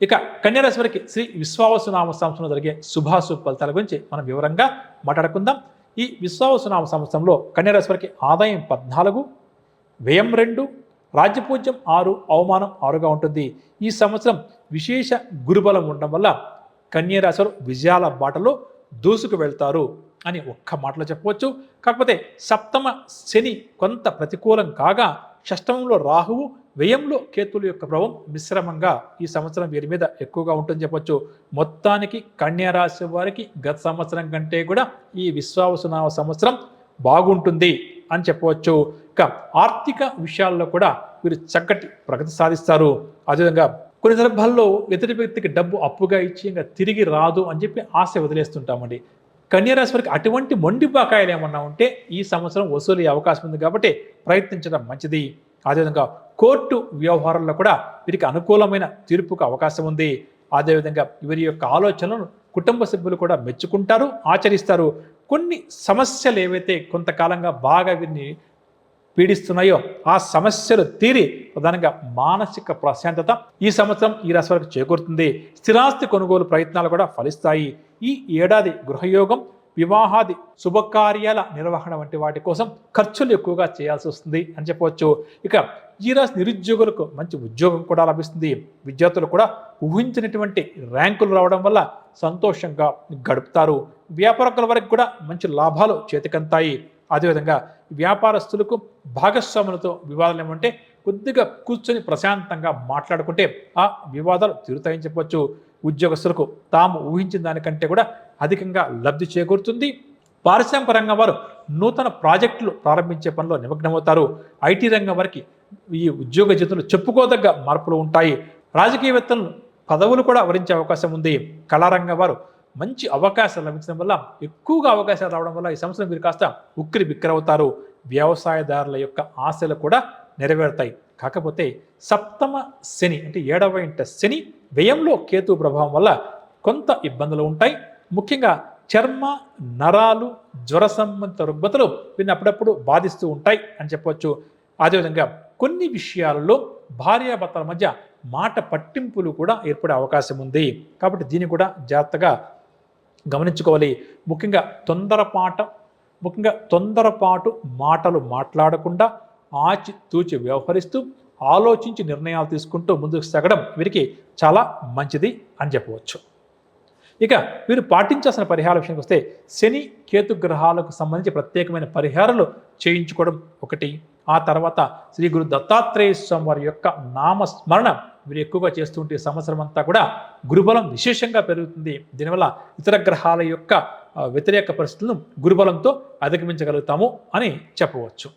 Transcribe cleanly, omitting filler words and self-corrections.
ఇక కన్యారాశి వారికి శ్రీ విశ్వావసునామ సంవత్సరంలో జరిగే శుభాశుభ ఫలితాల గురించి మనం వివరంగా మాట్లాడుకుందాం. ఈ విశ్వావసునామ సంవత్సరంలో కన్యారాశి వారికి ఆదాయం 14, వ్యయం 2, రాజ్యపూజ్యం 6, అవమానం 6గా ఉంటుంది. ఈ సంవత్సరం విశేష గురుబలం ఉండడం వల్ల కన్యారాశి వారు విజయాల బాటలో దూసుకు వెళ్తారు అని ఒక్క మాటలో చెప్పవచ్చు. కాకపోతే సప్తమ శని కొంత ప్రతికూలం కాగా షష్టమంలో రాహువు, వ్యయంలో కేతువుల యొక్క ప్రభావం మిశ్రమంగా ఈ సంవత్సరం వీరి మీద ఎక్కువగా ఉంటుందని చెప్పొచ్చు. మొత్తానికి కన్యారాశి వారికి గత సంవత్సరం కంటే కూడా ఈ విశ్వావసునామ సంవత్సరం బాగుంటుంది అని చెప్పవచ్చు. ఇక ఆర్థిక విషయాల్లో కూడా వీరు చక్కటి ప్రగతి సాధిస్తారు. అదేవిధంగా కొన్ని సందర్భాల్లో ఎదుటి వ్యక్తికి డబ్బు అప్పుగా ఇచ్చి ఇంకా తిరిగి రాదు అని చెప్పి ఆశ వదిలేస్తుంటామండి. కన్యారాశి వారికి అటువంటి మొండి బకాయిలు ఏమన్నా ఉంటే ఈ సంవత్సరం వసూలు అయ్యే అవకాశం ఉంది కాబట్టి ప్రయత్నించడం మంచిది. అదేవిధంగా కోర్టు వ్యవహారాల్లో కూడా వీరికి అనుకూలమైన తీర్పుకు అవకాశం ఉంది. అదేవిధంగా వీరి యొక్క ఆలోచనలను కుటుంబ సభ్యులు కూడా మెచ్చుకుంటారు, ఆచరిస్తారు. కొన్ని సమస్యలు ఏవైతే కొంతకాలంగా బాగా వీరిని పీడిస్తున్నాయో ఆ సమస్యలు తీరి ప్రధానంగా మానసిక ప్రశాంతత ఈ సంవత్సరం ఈ రాశి వారికి చేకూరుతుంది. స్థిరాస్తి కొనుగోలు ప్రయత్నాలు కూడా ఫలిస్తాయి. ఈ ఏడాది గృహయోగం, వివాహాది శుభకార్యాల నిర్వహణ వంటి వాటి కోసం ఖర్చులు ఎక్కువగా చేయాల్సి వస్తుంది అని చెప్పవచ్చు. ఇక ఈ రాశి నిరుద్యోగులకు మంచి ఉద్యోగం కూడా లభిస్తుంది. విద్యార్థులు కూడా ఊహించినటువంటి ర్యాంకులు రావడం వల్ల సంతోషంగా గడుపుతారు. వ్యాపారకుల వరకు కూడా మంచి లాభాలు చేతికంతాయి. అదేవిధంగా వ్యాపారస్తులకు భాగస్వాములతో వివాదాలు ఏమంటే కొద్దిగా కూర్చొని ప్రశాంతంగా మాట్లాడుకుంటే ఆ వివాదాలు తీరుతాయని చెప్పవచ్చు. ఉద్యోగస్తులకు తాము ఊహించిన దానికంటే కూడా అధికంగా లబ్ధి చేకూరుతుంది. పారిశ్రామిక రంగం వారు నూతన ప్రాజెక్టులు ప్రారంభించే పనిలో నిమగ్నమవుతారు. ఐటీ రంగం వారికి ఈ ఉద్యోగ జీవితంలో చెప్పుకోదగ్గ మార్పులు ఉంటాయి. రాజకీయవేత్తలు పదవులు కూడా వరించే అవకాశం ఉంది. కళారంగం వారు మంచి అవకాశాలు లభించడం వల్ల ఎక్కువగా అవకాశాలు రావడం వల్ల ఈ సంవత్సరం మీరు కాస్త ఉక్కిరి బిక్కరవుతారు. వ్యవసాయదారుల యొక్క ఆశలు కూడా నెరవేరుతాయి. కాకపోతే సప్తమ శని అంటే 7వ ఇంట శని, వ్యయంలో కేతు ప్రభావం వల్ల కొంత ఇబ్బందులు ఉంటాయి. ముఖ్యంగా చర్మ, నరాలు, జ్వర సంబంధిత రుగ్మతలు వీరిని అప్పుడప్పుడు బాధిస్తూ ఉంటాయి అని చెప్పవచ్చు. అదేవిధంగా కొన్ని విషయాలలో భార్యాభర్తల మధ్య మాట పట్టింపులు కూడా ఏర్పడే అవకాశం ఉంది. కాబట్టి దీన్ని కూడా జాగ్రత్తగా గమనించుకోవాలి. ముఖ్యంగా తొందరపాటు మాటలు మాట్లాడకుండా ఆచితూచి వ్యవహరిస్తూ ఆలోచించి నిర్ణయాలు తీసుకుంటూ ముందుకు సాగడం వీరికి చాలా మంచిది అని చెప్పవచ్చు. ఇక వీరు పాటించాల్సిన పరిహార విషయానికి వస్తే శని, కేతు గ్రహాలకు సంబంధించి ప్రత్యేకమైన పరిహారాలు చేయించుకోవడం ఒకటి. ఆ తర్వాత శ్రీ గురు దత్తాత్రేయ స్వామి వారి యొక్క నామస్మరణ వీరు ఎక్కువగా చేస్తుంటే సంవత్సరం అంతా కూడా గురుబలం విశేషంగా పెరుగుతుంది. దీనివల్ల ఇతర గ్రహాల యొక్క వ్యతిరేక పరిస్థితులను గురుబలంతో అధిగమించగలుగుతాము అని చెప్పవచ్చు.